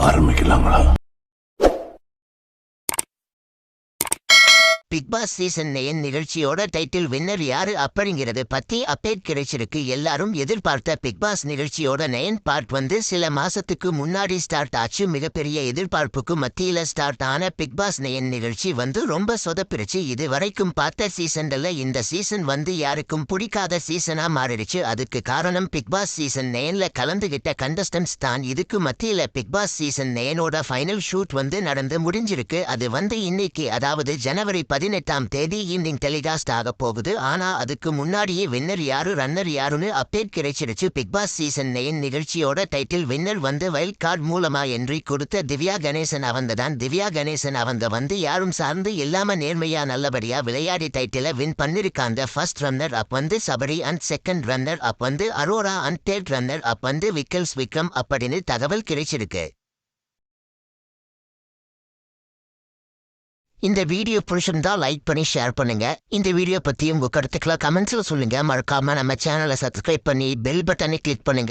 ஆரம்பிக்கலாங்களா? Big Boss season 9 நிகழ்ச்சியோட title winner யாரு அப்படிங்கிறது பத்தி அப்டேட் கிடைச்சிருக்கு. எல்லாரும் எதிர்பார்த்த பிக் பாஸ் நிகழ்ச்சியோட 9 பார்ட் வந்து சில மாசத்துக்கு முன்னாடி ஸ்டார்ட் ஆச்சு. மிகப்பெரிய எதிர்பார்ப்புக்கு மத்தியில ஸ்டார்ட் ஆன பிக் பாஸ் 9 நிகழ்ச்சி வந்து ரொம்ப சொதப்பிருச்சு. இது வரைக்கும் பார்த்த சீசன்ல இந்த சீசன் வந்து யாருக்கும் பிடிக்காத சீசனா மாறிடுச்சு. அதுக்கு காரணம் பிக் பாஸ் சீசன் 9ல கலந்துகிட்ட கண்டஸ்டன்ஸ் தான். இதுக்கு மத்தியில பிக் பாஸ் சீசன் 9ஓட ஃபைனல் ஷூட் வந்து நடந்து முடிஞ்சிருக்கு. அது வந்து இன்னைக்கு, அதாவது ஜனவரி 18ஆம் தேதி ஈவினிங் டெலிகாஸ்ட் ஆக போகுது. ஆனா அதுக்கு முன்னாடியே வின்னர் யாரு ரன்னர் யாருன்னு அப்டேட் கிடைச்சிருச்சு. பிக் பாஸ் சீசன் 9 நிகழ்ச்சியோட டைட்டில் வின்னர் வந்து வைல்ட் கார்டு மூலமா என்ட்ரி கொடுத்த திவ்யா கணேசன் அவங்கதான். திவ்யா கணேசன் அவங்க வந்து யாரும் சார்ந்து இல்லாம நேர்மையா நல்லபடியா விளையாடி டைட்டில வின் பண்ணிருக்காங்க. ஃபர்ஸ்ட் ரன்னர் அப் வந்து Sabari and second runner up வந்து Aurora and third runner up வந்து விக்கல்ஸ் விக்ரம் அப்படின்னு தகவல் கிடைச்சிருக்கு. இந்த வீடியோ பிடிச்சிருந்தா லைக் பண்ணி ஷேர் பண்ணுங்க. இந்த வீடியோ பத்தி உங்க கருத்துக்களை கமெண்ட்ஸ்ல சொல்லுங்க. மறக்காம நம்ம சேனலை சப்ஸ்கிரைப் பண்ணி பெல் பட்டனை கிளிக் பண்ணுங்க.